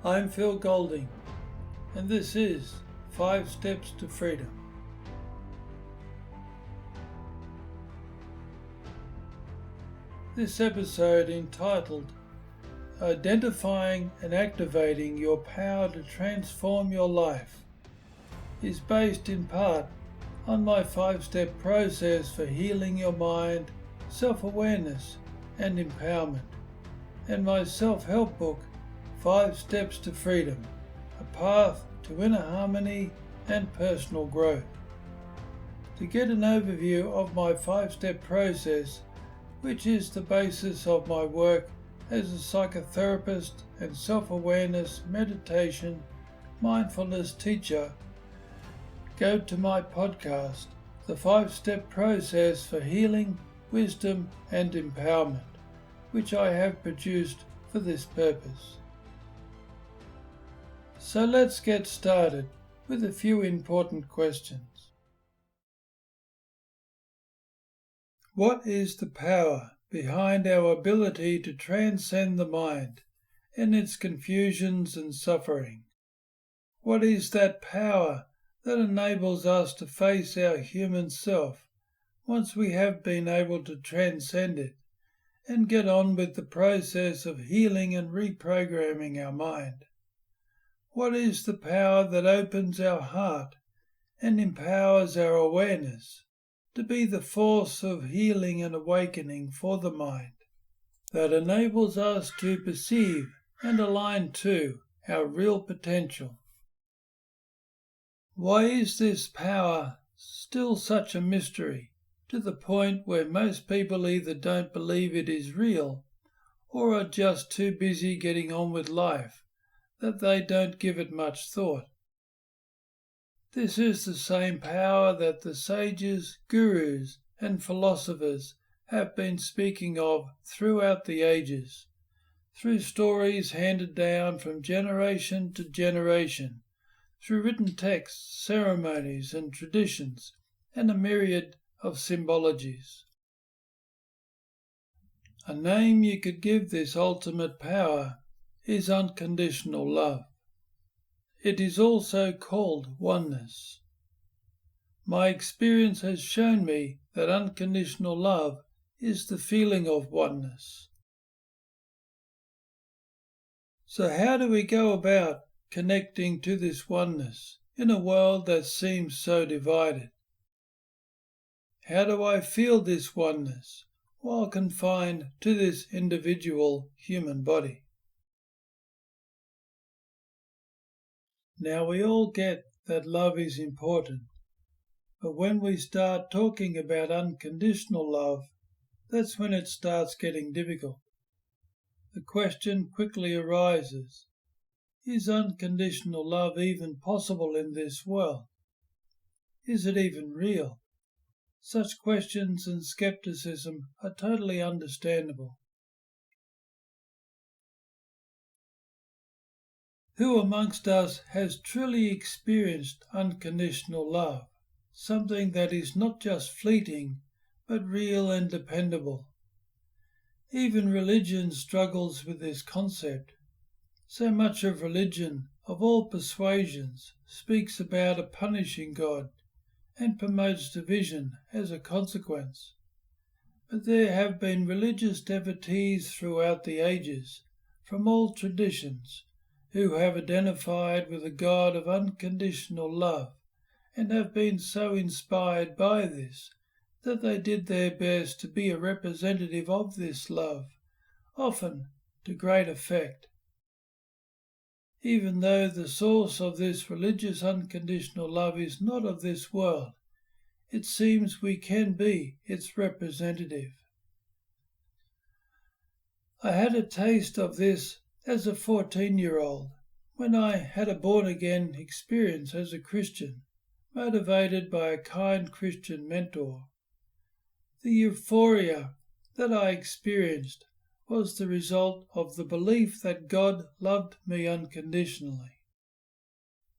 I'm Phil Golding, and this is 5 Steps to Freedom. This episode, entitled Identifying and Activating Your Power to Transform Your Life, is based in part on my 5-step process for healing your mind, self-awareness and empowerment, and my self-help book, 5 Steps to Freedom, a path to inner harmony and personal growth. To get an overview of my 5-step process, which is the basis of my work as a psychotherapist and self-awareness, meditation, mindfulness teacher, go to my podcast, The 5-Step Process for Healing, Wisdom and Empowerment, which I have produced for this purpose. So let's get started with a few important questions. What is the power behind our ability to transcend the mind and its confusions and suffering? What is that power that enables us to face our human self once we have been able to transcend it and get on with the process of healing and reprogramming our mind? What is the power that opens our heart and empowers our awareness to be the force of healing and awakening for the mind, that enables us to perceive and align to our real potential? Why is this power still such a mystery, to the point where most people either don't believe it is real or are just too busy getting on with life that they don't give it much thought? This is the same power that the sages, gurus, and philosophers have been speaking of throughout the ages, through stories handed down from generation to generation, through written texts, ceremonies, and traditions, and a myriad of symbologies. A name you could give this ultimate power is unconditional love. It is also called oneness. My experience has shown me that unconditional love is the feeling of oneness. So how do we go about connecting to this oneness in a world that seems so divided? How do I feel this oneness while confined to this individual human body? Now we all get that love is important, but when we start talking about unconditional love, that's when it starts getting difficult. The question quickly arises, is unconditional love even possible in this world? Is it even real? Such questions and skepticism are totally understandable. Who amongst us has truly experienced unconditional love, something that is not just fleeting, but real and dependable? Even religion struggles with this concept. So much of religion, of all persuasions, speaks about a punishing God and promotes division as a consequence. But there have been religious devotees throughout the ages, from all traditions, who have identified with a God of unconditional love and have been so inspired by this that they did their best to be a representative of this love, often to great effect. Even though the source of this religious unconditional love is not of this world, it seems we can be its representative. I had a taste of this as a 14-year-old, when I had a born-again experience as a Christian, motivated by a kind Christian mentor. The euphoria that I experienced was the result of the belief that God loved me unconditionally.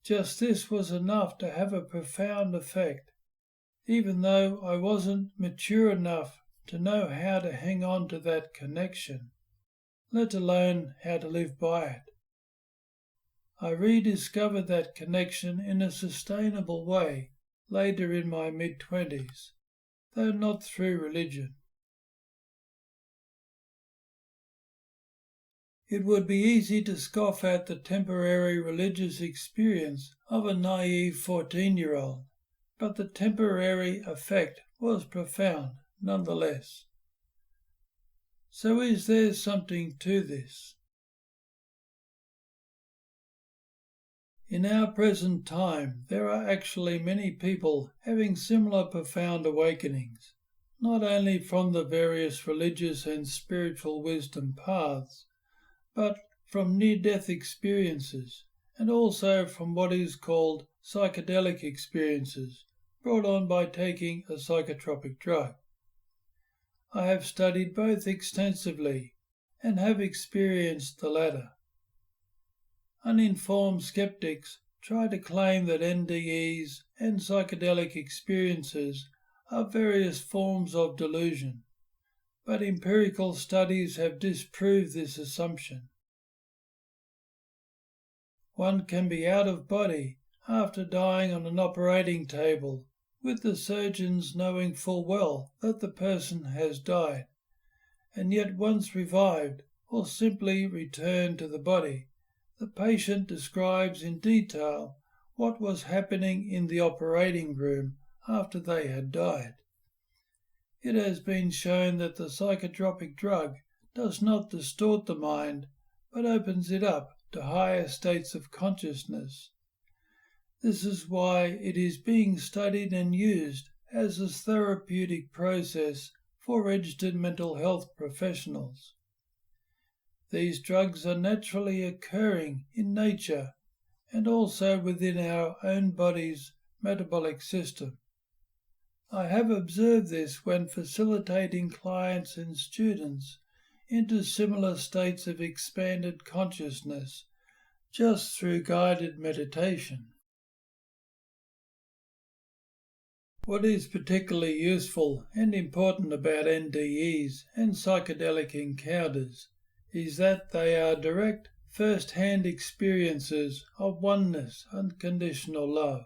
Just this was enough to have a profound effect, even though I wasn't mature enough to know how to hang on to that connection, let alone how to live by it. I rediscovered that connection in a sustainable way later in my mid-20s, though not through religion. It would be easy to scoff at the temporary religious experience of a naive 14-year-old, but the temporary effect was profound nonetheless. So is there something to this? In our present time, there are actually many people having similar profound awakenings, not only from the various religious and spiritual wisdom paths, but from near-death experiences, and also from what is called psychedelic experiences, brought on by taking a psychotropic drug. I have studied both extensively and have experienced the latter. Uninformed skeptics try to claim that NDEs and psychedelic experiences are various forms of delusion, but empirical studies have disproved this assumption. One can be out of body after dying on an operating table, with the surgeons knowing full well that the person has died, and yet once revived or simply returned to the body, the patient describes in detail what was happening in the operating room after they had died. It has been shown that the psychotropic drug does not distort the mind, but opens it up to higher states of consciousness. This is why it is being studied and used as a therapeutic process for registered mental health professionals. These drugs are naturally occurring in nature and also within our own body's metabolic system. I have observed this when facilitating clients and students into similar states of expanded consciousness just through guided meditation. What is particularly useful and important about NDEs and psychedelic encounters is that they are direct, first-hand experiences of oneness, unconditional love.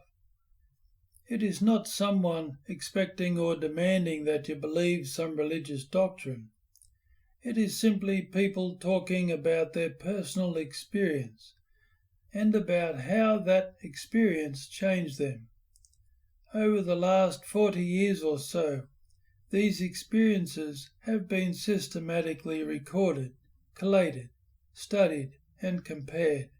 It is not someone expecting or demanding that you believe some religious doctrine. It is simply people talking about their personal experience and about how that experience changed them. Over the last 40 years or so, these experiences have been systematically recorded, collated, studied, and compared.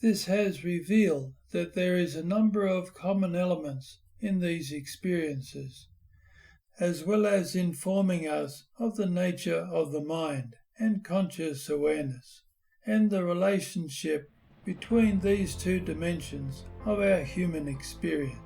This has revealed that there is a number of common elements in these experiences, as well as informing us of the nature of the mind and conscious awareness, and the relationship between these two dimensions of our human experience.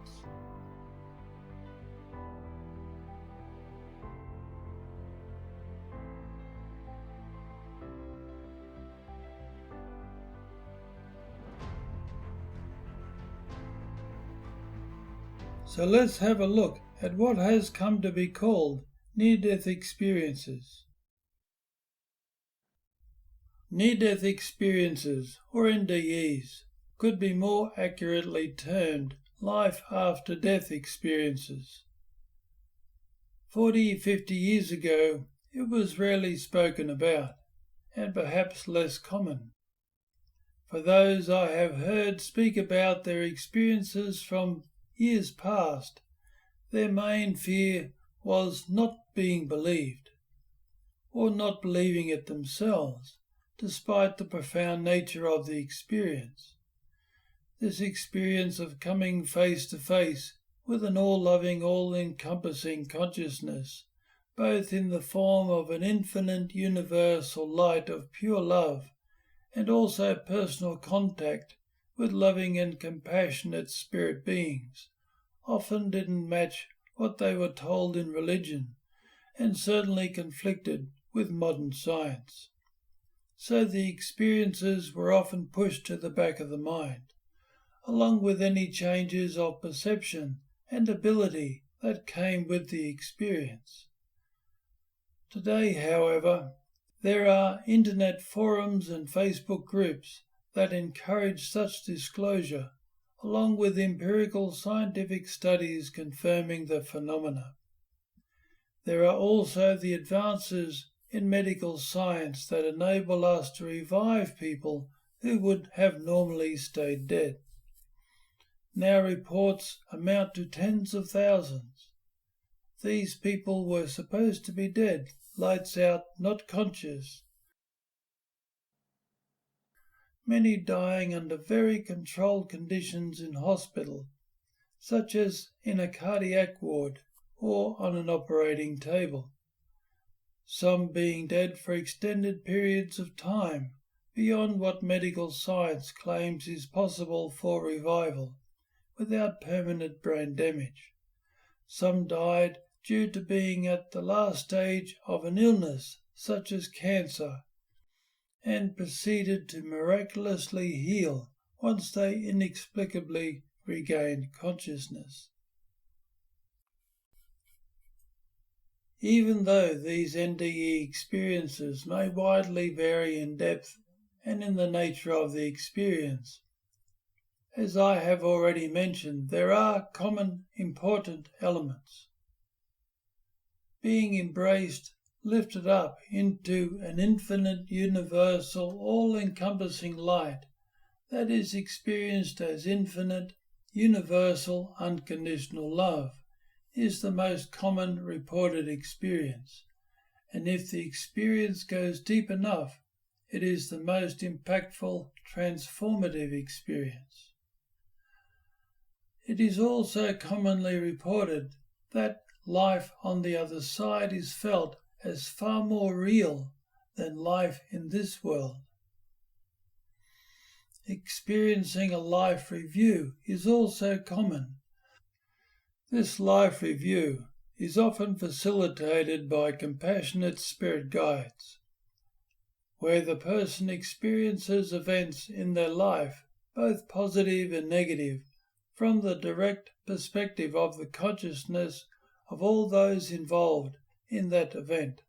So let's have a look at what has come to be called near-death experiences. Near-death experiences, or NDEs, could be more accurately termed life-after-death experiences. 40-50 years ago, it was rarely spoken about, and perhaps less common. For those I have heard speak about their experiences from years past, their main fear was not being believed, or not believing it themselves, despite the profound nature of the experience. This experience of coming face to face with an all-loving, all-encompassing consciousness, both in the form of an infinite universal light of pure love, and also personal contact with loving and compassionate spirit beings, often didn't match what they were told in religion, and certainly conflicted with modern science. So the experiences were often pushed to the back of the mind, along with any changes of perception and ability that came with the experience. Today, however, there are internet forums and Facebook groups that encourage such disclosure, along with empirical scientific studies confirming the phenomena. There are also the advances in medical science that enable us to revive people who would have normally stayed dead. Now reports amount to tens of thousands. These people were supposed to be dead, lights out, not conscious. Many dying under very controlled conditions in hospital, such as in a cardiac ward or on an operating table. Some being dead for extended periods of time, beyond what medical science claims is possible for revival, without permanent brain damage. Some died due to being at the last stage of an illness, such as cancer, and proceeded to miraculously heal once they inexplicably regained consciousness. Even though these NDE experiences may widely vary in depth and in the nature of the experience, as I have already mentioned, there are common important elements. Being embraced, lifted up into an infinite, universal, all-encompassing light that is experienced as infinite, universal, unconditional love is the most common reported experience, and if the experience goes deep enough, it is the most impactful, transformative experience. It is also commonly reported that life on the other side is felt as far more real than life in this world. Experiencing a life review is also common. This life review is often facilitated by compassionate spirit guides, where the person experiences events in their life, both positive and negative, from the direct perspective of the consciousness of all those involved in that event.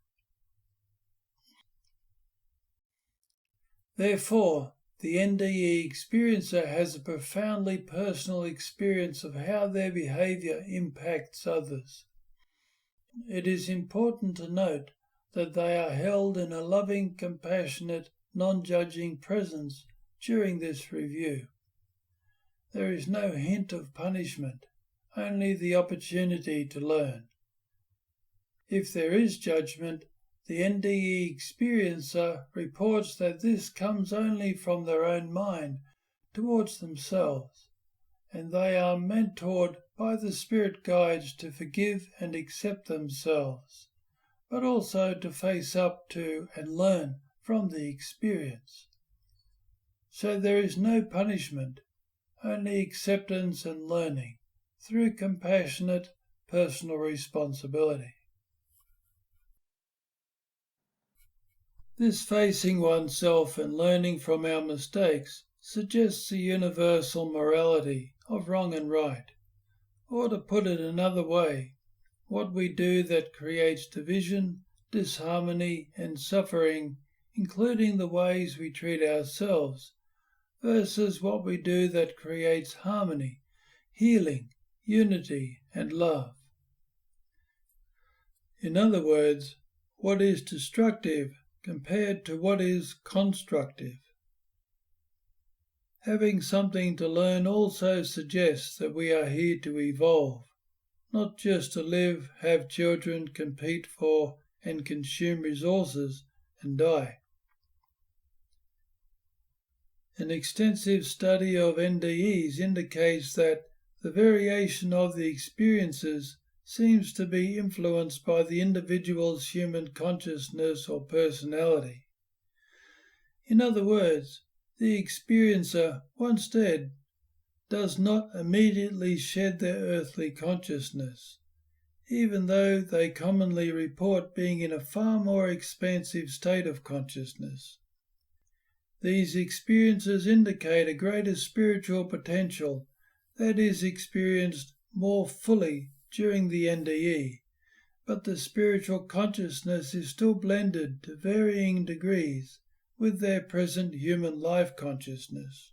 Therefore, the NDE experiencer has a profoundly personal experience of how their behavior impacts others. It is important to note that they are held in a loving, compassionate, non-judging presence during this review. There is no hint of punishment, only the opportunity to learn. If there is judgment, the NDE experiencer reports that this comes only from their own mind towards themselves, and they are mentored by the spirit guides to forgive and accept themselves, but also to face up to and learn from the experience. So there is no punishment, only acceptance and learning through compassionate personal responsibility. This facing oneself and learning from our mistakes suggests a universal morality of wrong and right. Or to put it another way, what we do that creates division, disharmony and suffering, including the ways we treat ourselves, versus what we do that creates harmony, healing, unity and love. In other words, what is destructive compared to what is constructive. Having something to learn also suggests that we are here to evolve, not just to live, have children, compete for and consume resources and die. An extensive study of NDEs indicates that the variation of the experiences seems to be influenced by the individual's human consciousness or personality. In other words, the experiencer, once dead, does not immediately shed their earthly consciousness, even though they commonly report being in a far more expansive state of consciousness. These experiences indicate a greater spiritual potential that is experienced more fully during the NDE, but the spiritual consciousness is still blended to varying degrees with their present human life consciousness.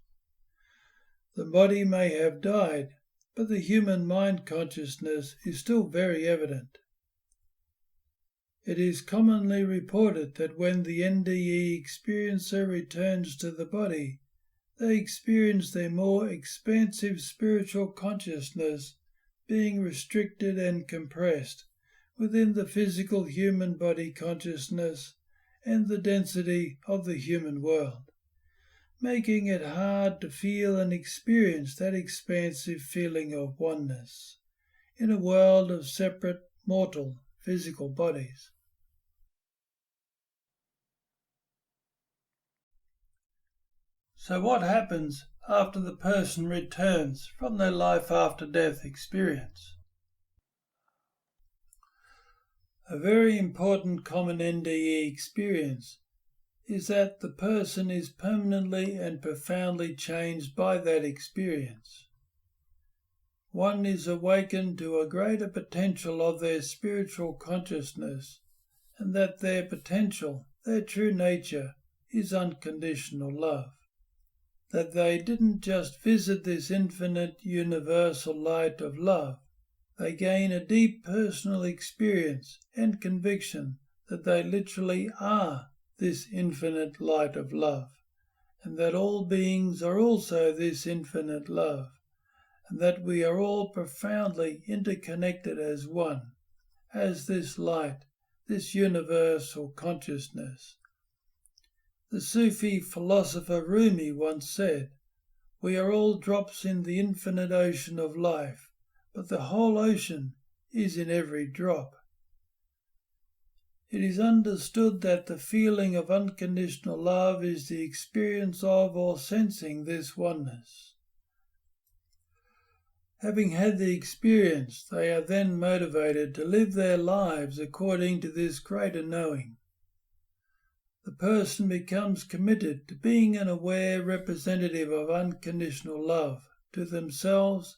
The body may have died, but the human mind consciousness is still very evident. It is commonly reported that when the NDE experiencer returns to the body, they experience their more expansive spiritual consciousness being restricted and compressed within the physical human body consciousness and the density of the human world, making it hard to feel and experience that expansive feeling of oneness in a world of separate mortal physical bodies. So what happens after the person returns from their life after death experience? A very important common NDE experience is that the person is permanently and profoundly changed by that experience. One is awakened to a greater potential of their spiritual consciousness, and that their potential, their true nature, is unconditional love. That they didn't just visit this infinite universal light of love, they gain a deep personal experience and conviction that they literally are this infinite light of love, and that all beings are also this infinite love, and that we are all profoundly interconnected as one, as this light, this universal consciousness. The Sufi philosopher Rumi once said, "We are all drops in the infinite ocean of life, but the whole ocean is in every drop." It is understood that the feeling of unconditional love is the experience of or sensing this oneness. Having had the experience, they are then motivated to live their lives according to this greater knowing. The person becomes committed to being an aware representative of unconditional love to themselves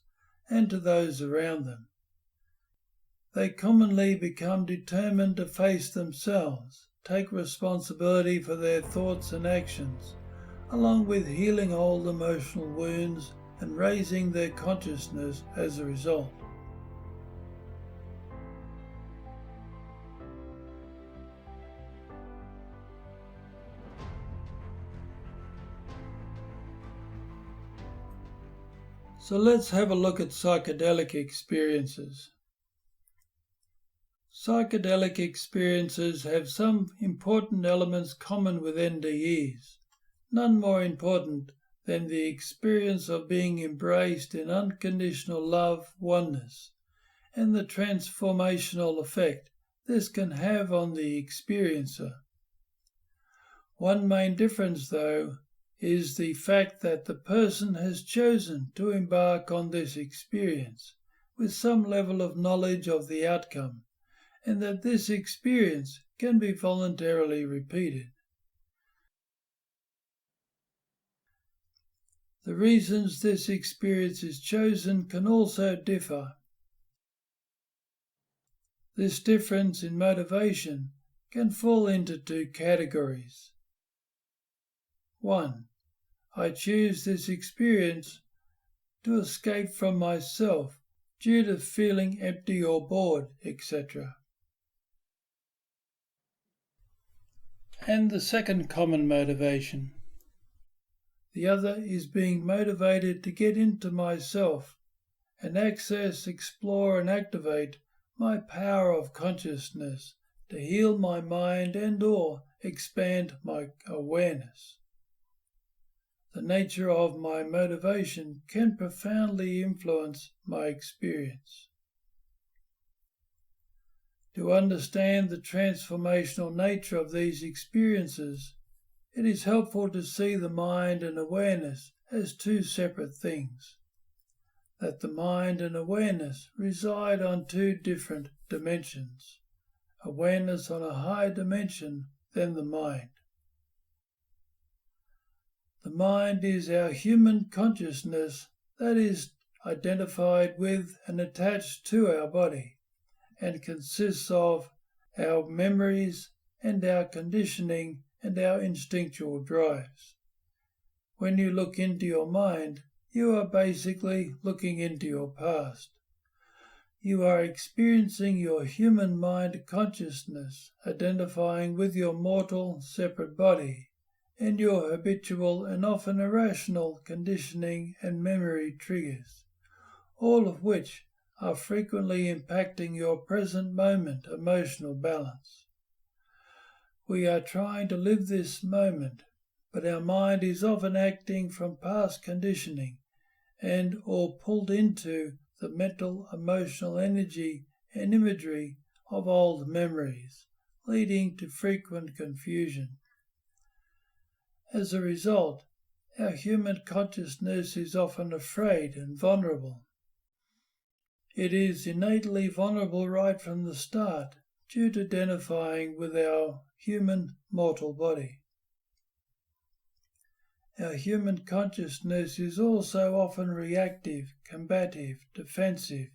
and to those around them. They commonly become determined to face themselves, take responsibility for their thoughts and actions, along with healing old emotional wounds and raising their consciousness as a result. So let's have a look at psychedelic experiences. Psychedelic experiences have some important elements common with NDEs, none more important than the experience of being embraced in unconditional love, oneness, and the transformational effect this can have on the experiencer. One main difference, though, is the fact that the person has chosen to embark on this experience with some level of knowledge of the outcome, and that this experience can be voluntarily repeated. The reasons this experience is chosen can also differ. This difference in motivation can fall into two categories. 1. I choose this experience to escape from myself due to feeling empty or bored, etc. And the second common motivation. The other is being motivated to get into myself and access, explore and activate my power of consciousness to heal my mind and or expand my awareness. The nature of my motivation can profoundly influence my experience. To understand the transformational nature of these experiences, it is helpful to see the mind and awareness as two separate things, that the mind and awareness reside on two different dimensions, awareness on a higher dimension than the mind. The mind is our human consciousness that is identified with and attached to our body, and consists of our memories and our conditioning and our instinctual drives. When you look into your mind, you are basically looking into your past. You are experiencing your human mind consciousness, identifying with your mortal, separate body, and your habitual and often irrational conditioning and memory triggers, all of which are frequently impacting your present moment emotional balance. We are trying to live this moment, but our mind is often acting from past conditioning and or pulled into the mental emotional energy and imagery of old memories, leading to frequent confusion. As a result, our human consciousness is often afraid and vulnerable. It is innately vulnerable right from the start due to identifying with our human mortal body. Our human consciousness is also often reactive, combative, defensive,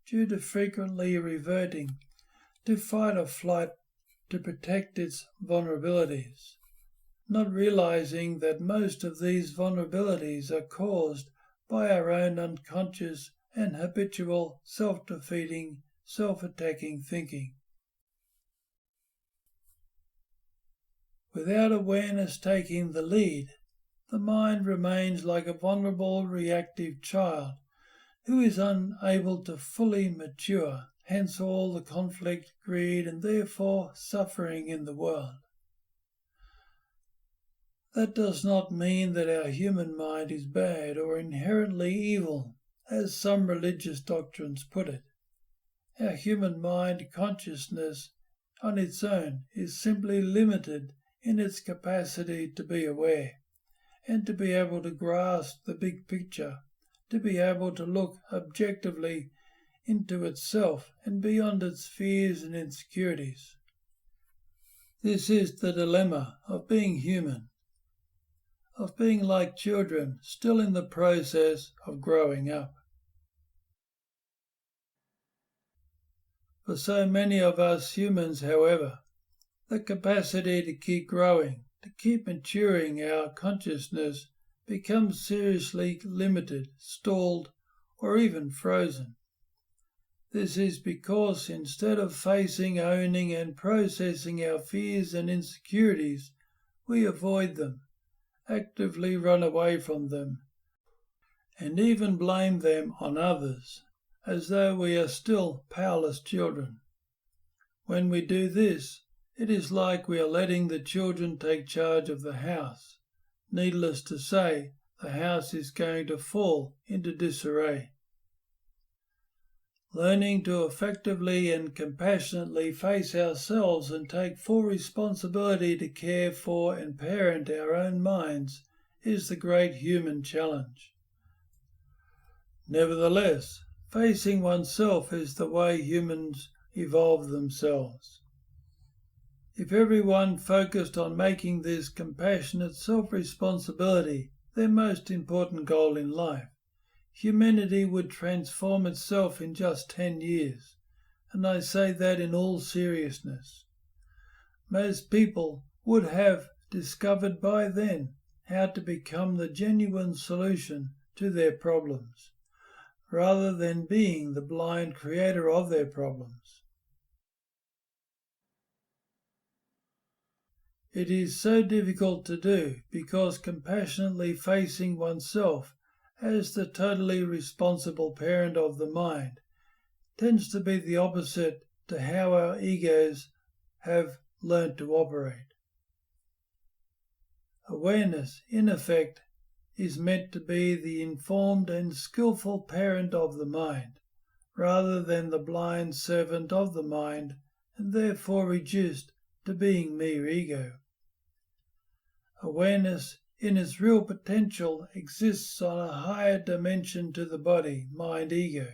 due to frequently reverting to fight or flight to protect its vulnerabilities, not realizing that most of these vulnerabilities are caused by our own unconscious and habitual self-defeating, self-attacking thinking. Without awareness taking the lead, the mind remains like a vulnerable, reactive child who is unable to fully mature, hence all the conflict, greed, and therefore suffering in the world. That does not mean that our human mind is bad or inherently evil, as some religious doctrines put it. Our human mind consciousness on its own is simply limited in its capacity to be aware, and to be able to grasp the big picture, to be able to look objectively into itself and beyond its fears and insecurities. This is the dilemma of being human, of being like children still in the process of growing up. For so many of us humans, however, the capacity to keep growing, to keep maturing our consciousness becomes seriously limited, stalled, or even frozen. This is because instead of facing, owning, and processing our fears and insecurities, we avoid them, actively run away from them, and even blame them on others, as though we are still powerless children. When we do this, it is like we are letting the children take charge of the house. Needless to say, the house is going to fall into disarray. Learning to effectively and compassionately face ourselves and take full responsibility to care for and parent our own minds is the great human challenge. Nevertheless, facing oneself is the way humans evolve themselves. If everyone focused on making this compassionate self-responsibility their most important goal in life, humanity would transform itself in just 10 years, and I say that in all seriousness. Most people would have discovered by then how to become the genuine solution to their problems, rather than being the blind creator of their problems. It is so difficult to do because compassionately facing oneself as the totally responsible parent of the mind tends to be the opposite to how our egos have learnt to operate. Awareness, in effect, is meant to be the informed and skillful parent of the mind, rather than the blind servant of the mind, and therefore reduced to being mere ego. Awareness in its real potential exists on a higher dimension to the body, mind, ego.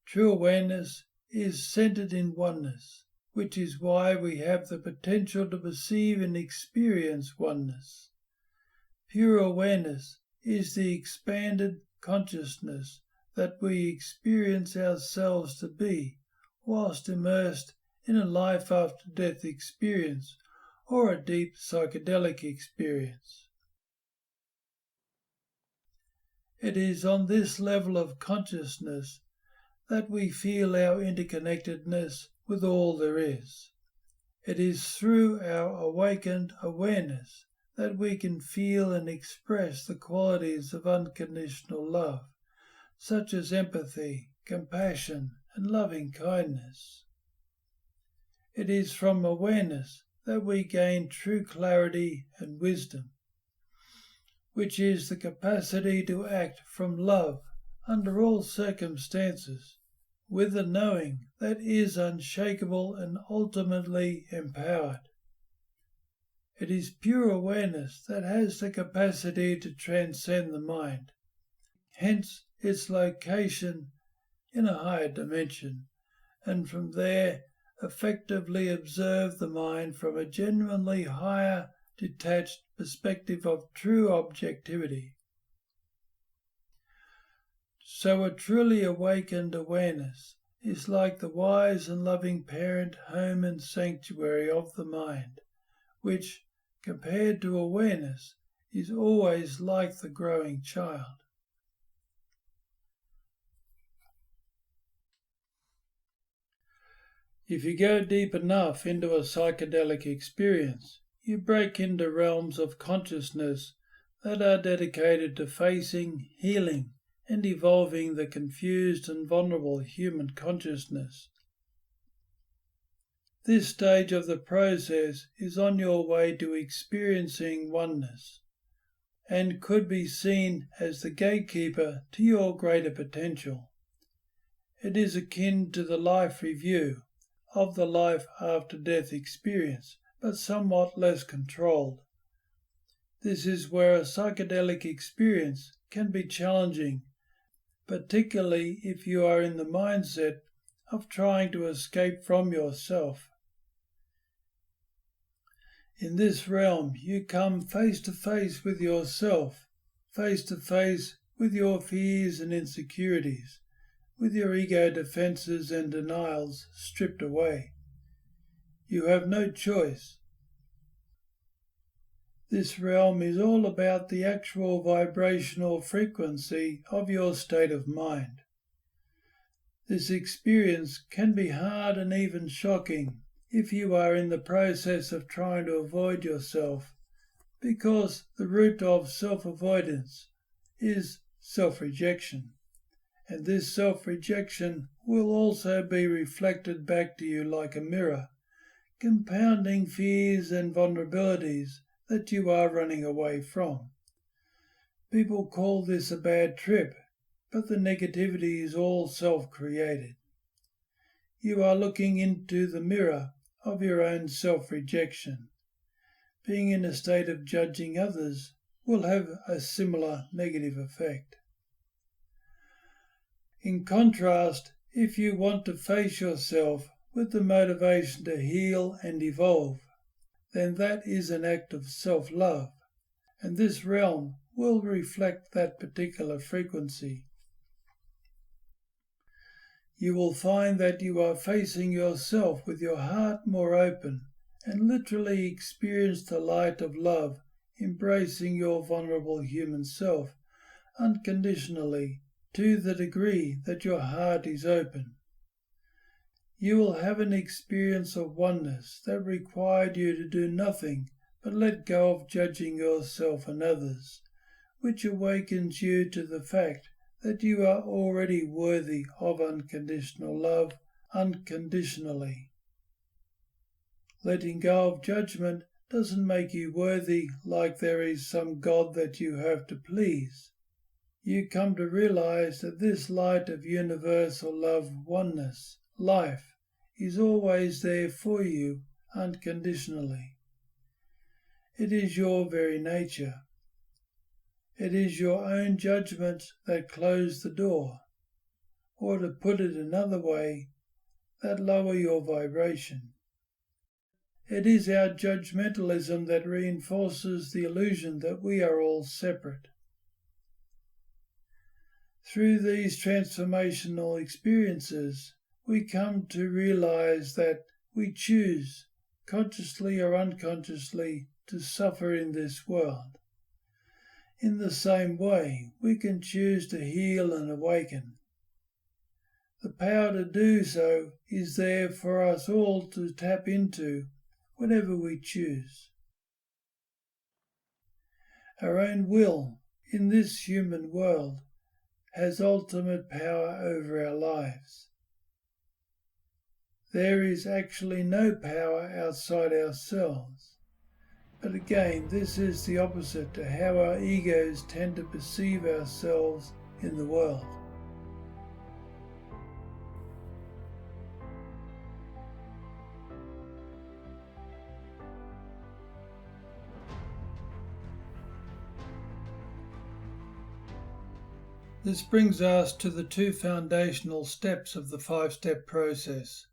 True awareness is centered in oneness, which is why we have the potential to perceive and experience oneness. Pure awareness is the expanded consciousness that we experience ourselves to be whilst immersed in a life after death experience, or a deep psychedelic experience. It is on this level of consciousness that we feel our interconnectedness with all there is. It is through our awakened awareness that we can feel and express the qualities of unconditional love, such as empathy, compassion, and loving kindness. It is from awareness that we gain true clarity and wisdom, which is the capacity to act from love under all circumstances, with a knowing that is unshakable and ultimately empowered. It is pure awareness that has the capacity to transcend the mind, hence its location in a higher dimension, and from there effectively observe the mind from a genuinely higher, detached perspective of true objectivity. So a truly awakened awareness is like the wise and loving parent, home and sanctuary of the mind, which, compared to awareness, is always like the growing child. If you go deep enough into a psychedelic experience, you break into realms of consciousness that are dedicated to facing, healing, and evolving the confused and vulnerable human consciousness. This stage of the process is on your way to experiencing oneness, and could be seen as the gatekeeper to your greater potential. It is akin to the life review of the life after death experience, but somewhat less controlled. This is where a psychedelic experience can be challenging, particularly if you are in the mindset of trying to escape from yourself. In this realm, you come face to face with yourself, face to face with your fears and insecurities, with your ego defenses and denials stripped away. You have no choice. This realm is all about the actual vibrational frequency of your state of mind. This experience can be hard and even shocking if you are in the process of trying to avoid yourself, because the root of self-avoidance is self-rejection, and this self-rejection will also be reflected back to you like a mirror, compounding fears and vulnerabilities that you are running away from. People call this a bad trip, but the negativity is all self-created. You are looking into the mirror of your own self-rejection. Being in a state of judging others will have a similar negative effect. In contrast, if you want to face yourself with the motivation to heal and evolve, then that is an act of self-love, and this realm will reflect that particular frequency. You will find that you are facing yourself with your heart more open and literally experience the light of love, embracing your vulnerable human self unconditionally to the degree that your heart is open. You will have an experience of oneness that required you to do nothing but let go of judging yourself and others, which awakens you to the fact that you are already worthy of unconditional love unconditionally. Letting go of judgment doesn't make you worthy like there is some God that you have to please. You come to realize that this light of universal love, oneness, life, is always there for you unconditionally. It is your very nature. It is your own judgments that close the door, or to put it another way, that lower your vibration. It is our judgmentalism that reinforces the illusion that we are all separate. Through these transformational experiences, we come to realize that we choose consciously or unconsciously, to suffer in this world. In the same way, we can choose to heal and awaken. The power to do so is there for us all to tap into whenever we choose. Our own will in this human world has ultimate power over our lives. There is actually no power outside ourselves. But again, this is the opposite to how our egos tend to perceive ourselves in the world. This brings us to the two foundational steps of the five-step process.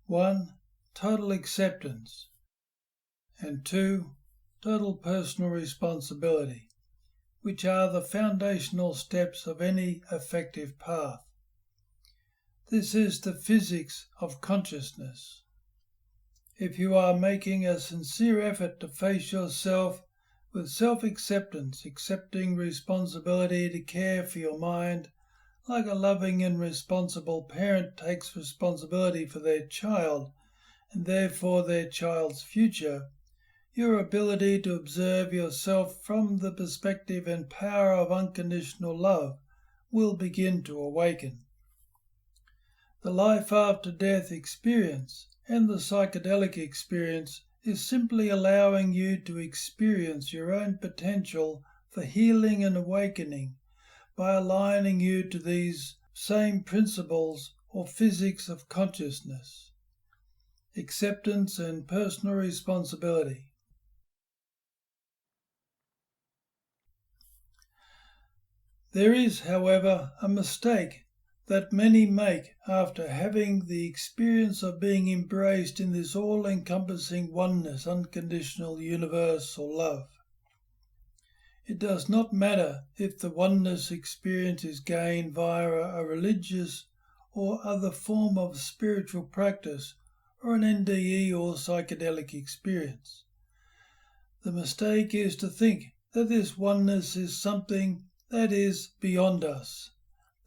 1. Total acceptance. And 2. Total personal responsibility, which are the foundational steps of any effective path. This is the physics of consciousness. If you are making a sincere effort to face yourself with self-acceptance, accepting responsibility to care for your mind, like a loving and responsible parent takes responsibility for their child and therefore their child's future, your ability to observe yourself from the perspective and power of unconditional love will begin to awaken. The life after death experience and the psychedelic experience is simply allowing you to experience your own potential for healing and awakening by aligning you to these same principles or physics of consciousness, acceptance and personal responsibility. There is, however, a mistake that many make after having the experience of being embraced in this all-encompassing oneness, unconditional universal love. It does not matter if the oneness experience is gained via a religious or other form of spiritual practice or an NDE or psychedelic experience. The mistake is to think that this oneness is something that is beyond us,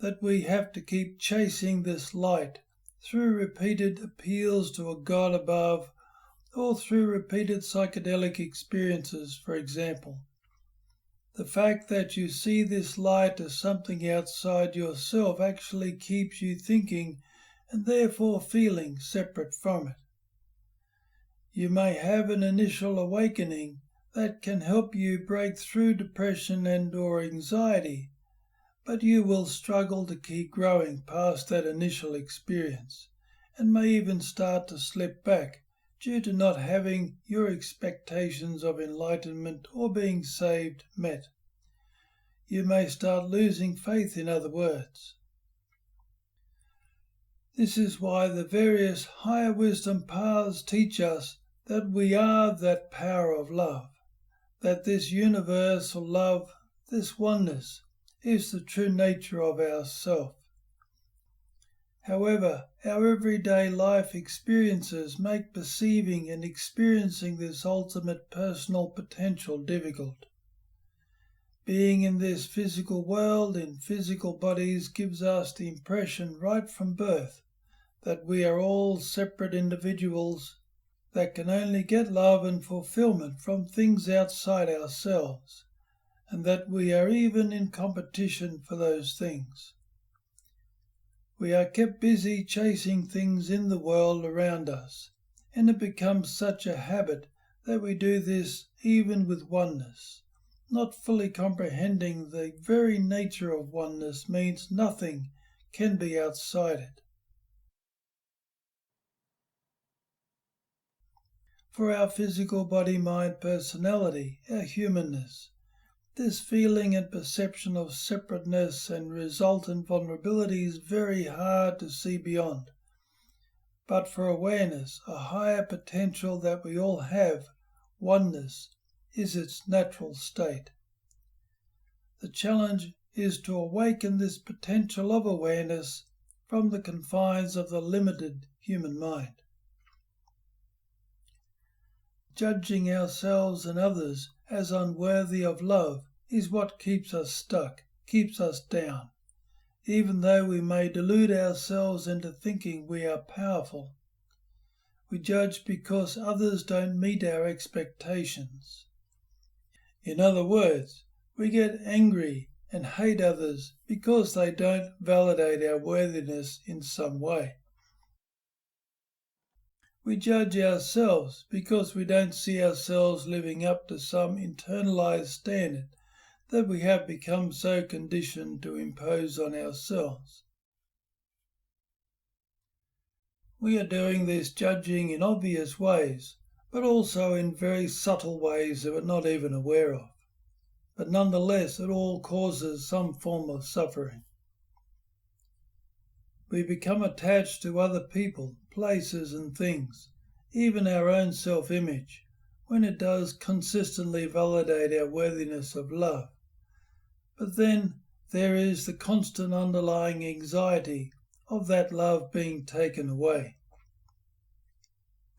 that we have to keep chasing this light through repeated appeals to a God above or through repeated psychedelic experiences, for example. The fact that you see this light as something outside yourself actually keeps you thinking and therefore feeling separate from it. You may have an initial awakening that can help you break through depression and/or anxiety, but you will struggle to keep growing past that initial experience and may even start to slip back due to not having your expectations of enlightenment or being saved met. You may start losing faith, in other words. This is why the various higher wisdom paths teach us that we are that power of love, that this universal love, this oneness, is the true nature of ourself. However, our everyday life experiences make perceiving and experiencing this ultimate personal potential difficult. Being in this physical world in physical bodies gives us the impression right from birth that we are all separate individuals that can only get love and fulfillment from things outside ourselves, and that we are even in competition for those things. We are kept busy chasing things in the world around us, and it becomes such a habit that we do this even with oneness, not fully comprehending the very nature of oneness means nothing can be outside it. For our physical body, mind, personality, our humanness, this feeling and perception of separateness and resultant vulnerability is very hard to see beyond. But for awareness, a higher potential that we all have, oneness, is its natural state. The challenge is to awaken this potential of awareness from the confines of the limited human mind. Judging ourselves and others as unworthy of love is what keeps us stuck, keeps us down, even though we may delude ourselves into thinking we are powerful. We judge because others don't meet our expectations. In other words, we get angry and hate others because they don't validate our worthiness in some way. We judge ourselves because we don't see ourselves living up to some internalized standard that we have become so conditioned to impose on ourselves. We are doing this judging in obvious ways, but also in very subtle ways that we're not even aware of. But nonetheless, it all causes some form of suffering. We become attached to other people, places and things, even our own self-image, when it does consistently validate our worthiness of love. But then there is the constant underlying anxiety of that love being taken away.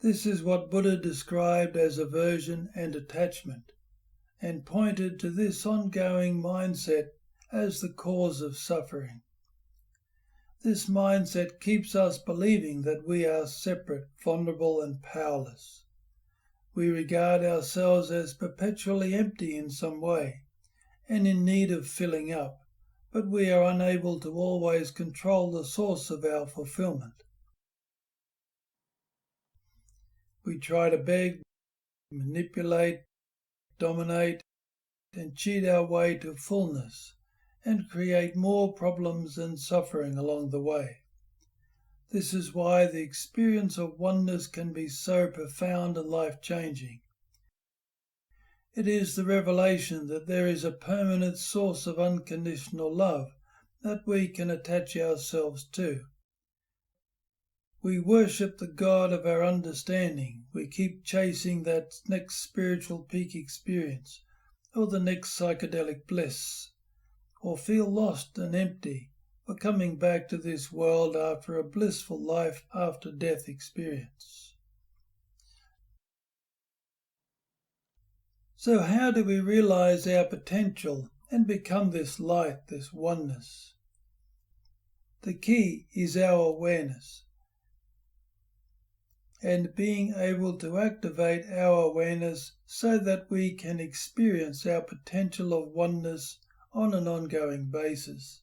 This is what Buddha described as aversion and attachment, and pointed to this ongoing mindset as the cause of suffering. This mindset keeps us believing that we are separate, vulnerable and powerless. We regard ourselves as perpetually empty in some way and in need of filling up, but we are unable to always control the source of our fulfillment. We try to beg, manipulate, dominate, and cheat our way to fullness, and create more problems and suffering along the way. This is why the experience of oneness can be so profound and life-changing. It is the revelation that there is a permanent source of unconditional love that we can attach ourselves to. We worship the God of our understanding. We keep chasing that next spiritual peak experience, or the next psychedelic bliss, or feel lost and empty for coming back to this world after a blissful life after death experience. So how do we realize our potential and become this light, this oneness? The key is our awareness, and being able to activate our awareness so that we can experience our potential of oneness on an ongoing basis.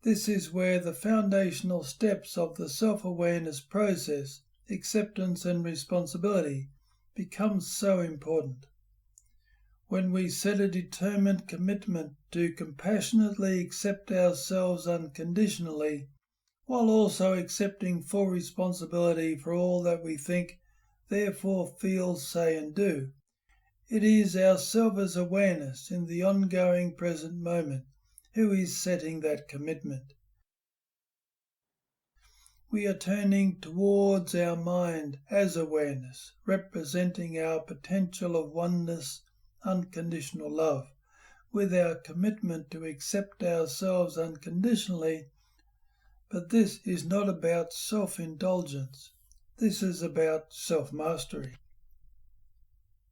This is where the foundational steps of the self-awareness process, acceptance and responsibility, become so important. When we set a determined commitment to compassionately accept ourselves unconditionally, while also accepting full responsibility for all that we think, therefore feel, say and do, it is ourself as awareness in the ongoing present moment who is setting that commitment. We are turning towards our mind as awareness, representing our potential of oneness, unconditional love, with our commitment to accept ourselves unconditionally. But this is not about self-indulgence. This is about self-mastery.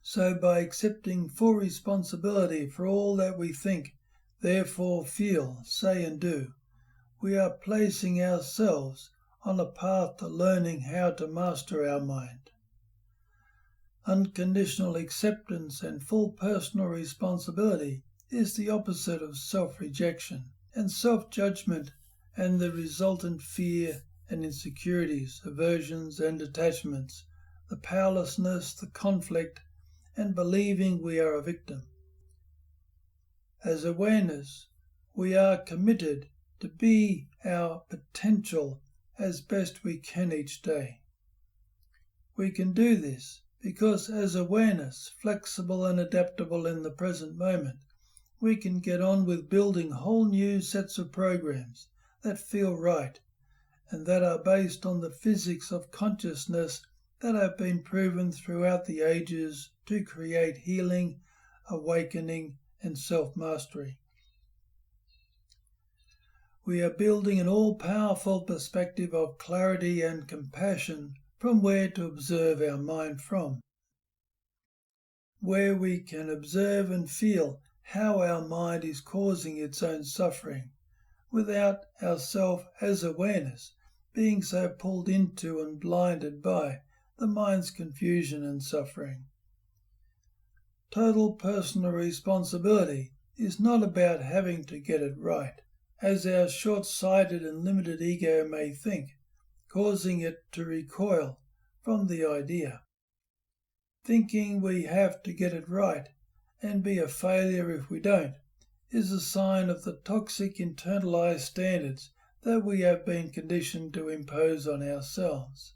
So by accepting full responsibility for all that we think, therefore feel, say and do, we are placing ourselves on a path to learning how to master our mind. Unconditional acceptance and full personal responsibility is the opposite of self-rejection and self-judgment and the resultant fear and insecurities, aversions and attachments, the powerlessness, the conflict, and believing we are a victim. As awareness, we are committed to be our potential as best we can each day. We can do this because as awareness, flexible and adaptable in the present moment, we can get on with building whole new sets of programs that feel right and that are based on the physics of consciousness that have been proven throughout the ages to create healing, awakening, and self-mastery. We are building an all-powerful perspective of clarity and compassion from where to observe our mind from, where we can observe and feel how our mind is causing its own suffering, without our self as awareness being so pulled into and blinded by the mind's confusion and suffering. Total personal responsibility is not about having to get it right, as our short-sighted and limited ego may think, causing it to recoil from the idea. Thinking we have to get it right and be a failure if we don't is a sign of the toxic internalized standards that we have been conditioned to impose on ourselves.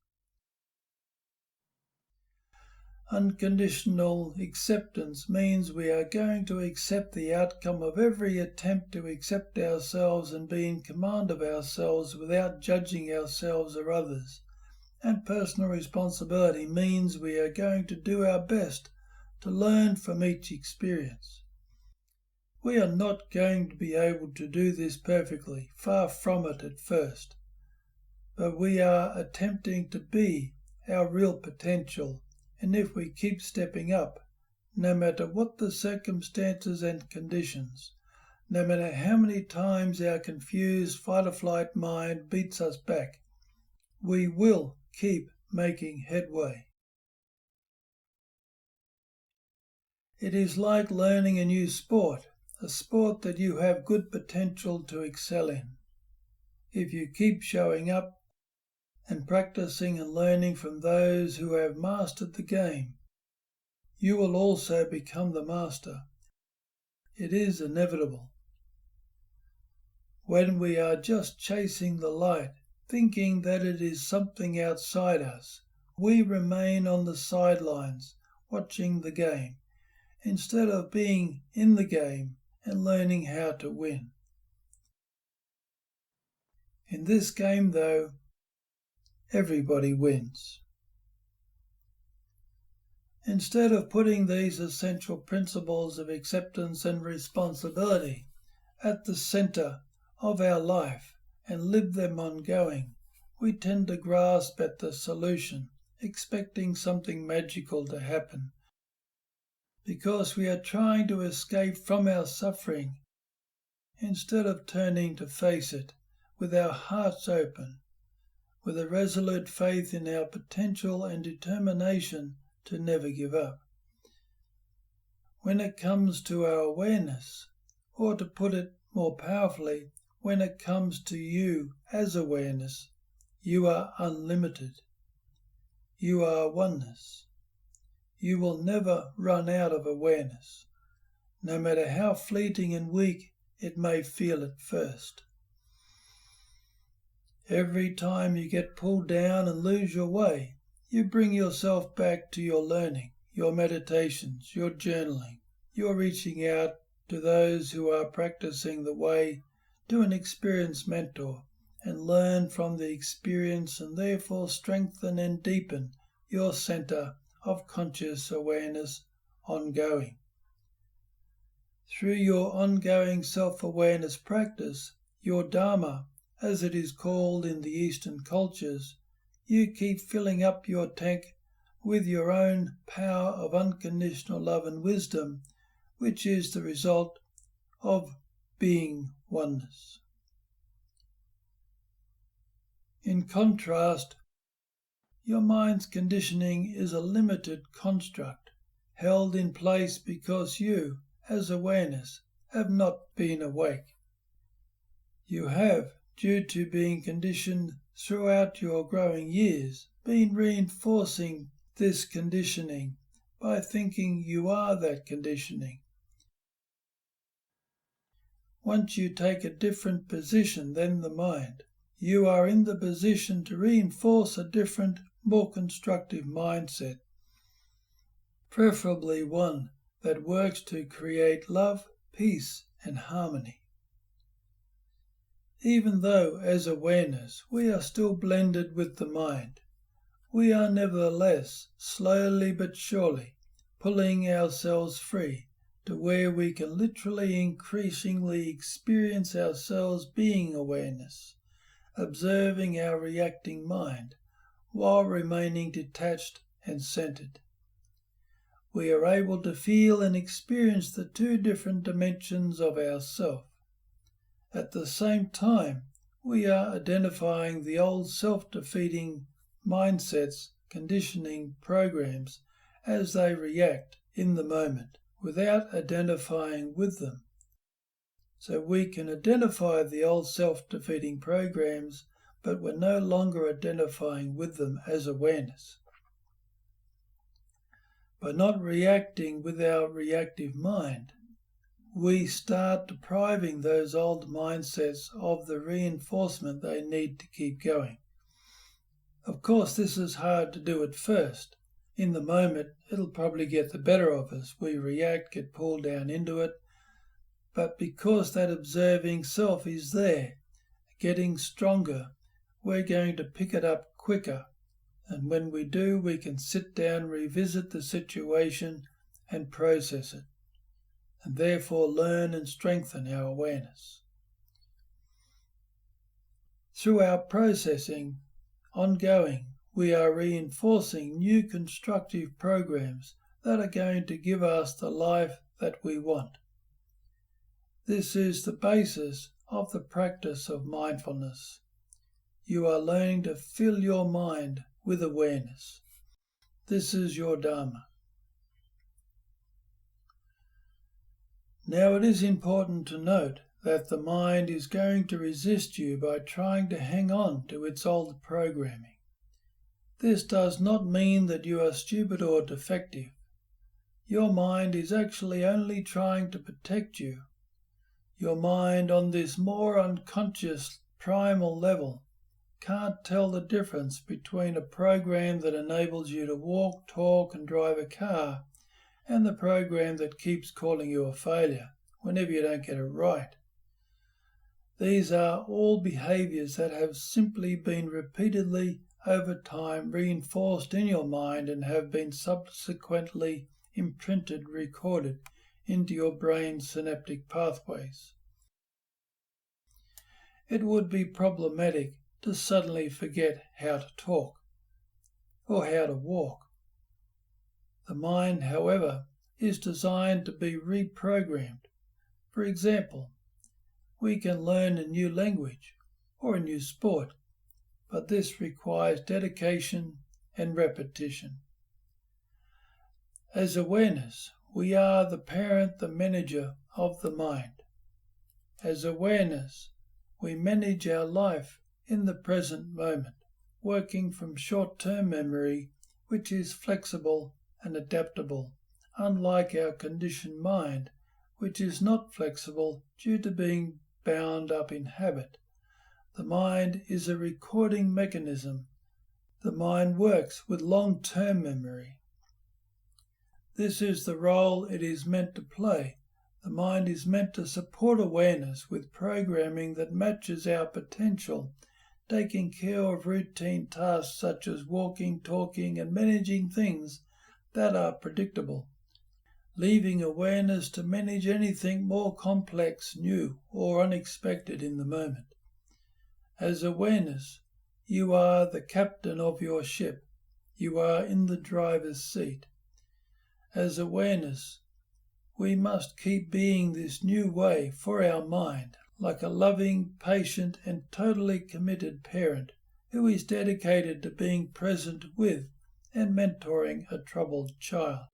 Unconditional acceptance means we are going to accept the outcome of every attempt to accept ourselves and be in command of ourselves without judging ourselves or others. And personal responsibility means we are going to do our best to learn from each experience. We are not going to be able to do this perfectly, far from it at first, but we are attempting to be our real potential, and if we keep stepping up, no matter what the circumstances and conditions, no matter how many times our confused fight-or-flight mind beats us back, we will keep making headway. It is like learning a new sport, a sport that you have good potential to excel in. If you keep showing up and practicing and learning from those who have mastered the game, you will also become the master. It is inevitable. When we are just chasing the light, thinking that it is something outside us, we remain on the sidelines, watching the game, instead of being in the game and learning how to win. In this game, though, everybody wins. Instead of putting these essential principles of acceptance and responsibility at the center of our life and live them ongoing, we tend to grasp at the solution, expecting something magical to happen, because we are trying to escape from our suffering instead of turning to face it with our hearts open, with a resolute faith in our potential and determination to never give up. When it comes to our awareness, or to put it more powerfully, when it comes to you as awareness, you are unlimited. You are oneness. You will never run out of awareness, no matter how fleeting and weak it may feel at first. Every time you get pulled down and lose your way, you bring yourself back to your learning, your meditations, your journaling, your reaching out to those who are practicing the way, to an experienced mentor, and learn from the experience and therefore strengthen and deepen your center of conscious awareness ongoing. Through your ongoing self-awareness practice, your Dharma, as it is called in the Eastern cultures, you keep filling up your tank with your own power of unconditional love and wisdom, which is the result of being oneness. In contrast, your mind's conditioning is a limited construct, held in place because you, as awareness, have not been awake. You have, due to being conditioned throughout your growing years, been reinforcing this conditioning by thinking you are that conditioning. Once you take a different position than the mind, you are in the position to reinforce a different, more constructive mindset, preferably one that works to create love, peace, and harmony. Even though, as awareness, we are still blended with the mind, we are nevertheless, slowly but surely, pulling ourselves free to where we can literally increasingly experience ourselves being awareness, observing our reacting mind, while remaining detached and centered. We are able to feel and experience the two different dimensions of ourself. At the same time, we are identifying the old self-defeating mindsets, conditioning programs as they react in the moment without identifying with them. So we can identify the old self-defeating programs, but we're no longer identifying with them as awareness. By not reacting with our reactive mind, we start depriving those old mindsets of the reinforcement they need to keep going. Of course, this is hard to do at first. In the moment, it'll probably get the better of us. We react, get pulled down into it. But because that observing self is there, getting stronger, we're going to pick it up quicker. And when we do, we can sit down, revisit the situation, and process it, and therefore learn and strengthen our awareness. Through our processing, ongoing, we are reinforcing new constructive programs that are going to give us the life that we want. This is the basis of the practice of mindfulness. You are learning to fill your mind with awareness. This is your Dharma. Now it is important to note that the mind is going to resist you by trying to hang on to its old programming. This does not mean that you are stupid or defective. Your mind is actually only trying to protect you. Your mind on this more unconscious primal level can't tell the difference between a program that enables you to walk, talk and drive a car and the program that keeps calling you a failure whenever you don't get it right. These are all behaviours that have simply been repeatedly over time reinforced in your mind and have been subsequently imprinted, recorded into your brain's synaptic pathways. It would be problematic to suddenly forget how to talk or how to walk. The mind, however, is designed to be reprogrammed. For example, we can learn a new language or a new sport, but this requires dedication and repetition. As awareness, we are the parent, the manager of the mind. As awareness, we manage our life in the present moment, working from short-term memory, which is flexible and adaptable, unlike our conditioned mind, which is not flexible due to being bound up in habit. The mind is a recording mechanism. The mind works with long-term memory. This is the role it is meant to play. The mind is meant to support awareness with programming that matches our potential, taking care of routine tasks such as walking, talking, and managing things that are predictable, leaving awareness to manage anything more complex, new, or unexpected in the moment. As awareness, you are the captain of your ship. You are in the driver's seat. As awareness, we must keep being this new way for our mind, like a loving, patient, and totally committed parent who is dedicated to being present with and mentoring a troubled child.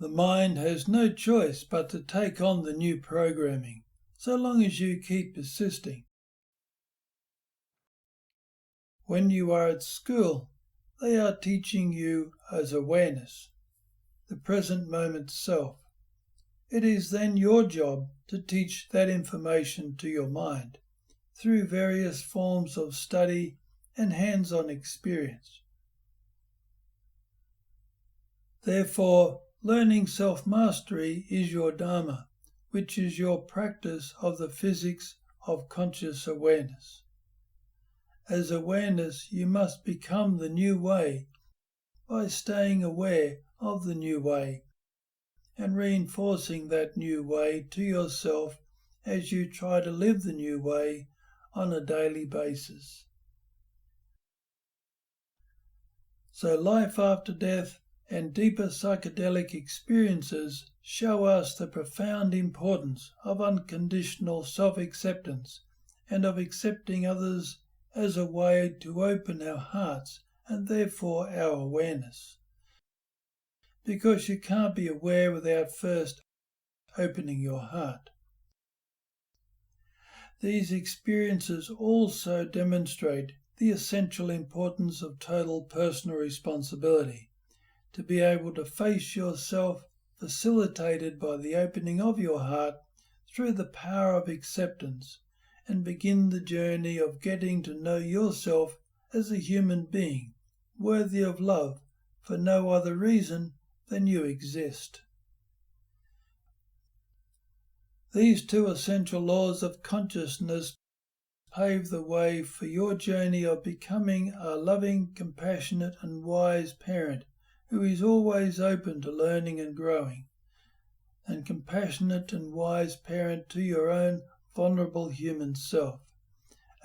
The mind has no choice but to take on the new programming, so long as you keep persisting. When you are at school, they are teaching you as awareness, the present moment self. It is then your job to teach that information to your mind through various forms of study and hands-on experience. Therefore, learning self-mastery is your Dharma, which is your practice of the physics of conscious awareness. As awareness, you must become the new way by staying aware of the new way and reinforcing that new way to yourself as you try to live the new way on a daily basis. So life after death and deeper psychedelic experiences show us the profound importance of unconditional self-acceptance and of accepting others as a way to open our hearts and therefore our awareness. Because you can't be aware without first opening your heart. These experiences also demonstrate the essential importance of total personal responsibility, to be able to face yourself, facilitated by the opening of your heart through the power of acceptance, and begin the journey of getting to know yourself as a human being, worthy of love for no other reason than you exist. These two essential laws of consciousness pave the way for your journey of becoming a loving, compassionate and wise parent who is always open to learning and growing, and compassionate and wise parent to your own vulnerable human self,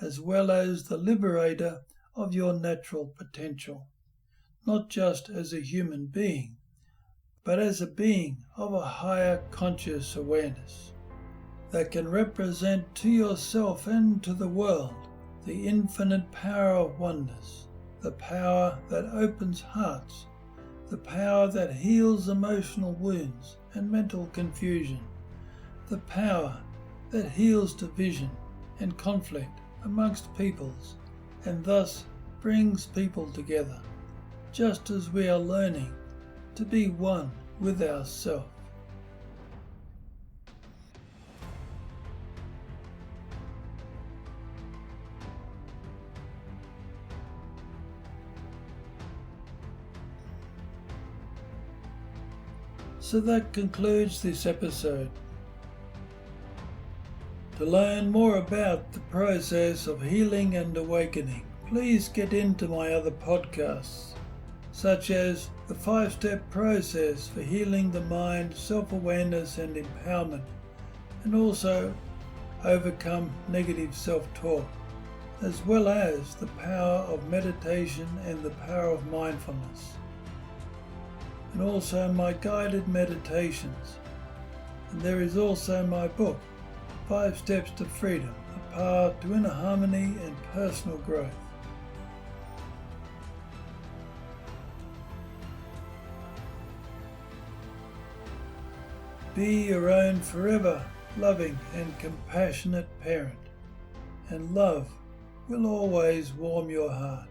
as well as the liberator of your natural potential, not just as a human being, but as a being of a higher conscious awareness that can represent to yourself and to the world the infinite power of oneness, the power that opens hearts, the power that heals emotional wounds and mental confusion, the power that heals division and conflict amongst peoples and thus brings people together, just as we are learning to be one with ourselves. So that concludes this episode. To learn more about the process of healing and awakening, please get into my other podcasts, such as the 5-step process for healing the mind, self-awareness and empowerment, and also overcome negative self-talk, as well as the power of meditation and the power of mindfulness, and also my guided meditations. And there is also my book, 5 Steps to Freedom, a path to inner harmony and personal growth. Be your own forever loving and compassionate parent, and love will always warm your heart.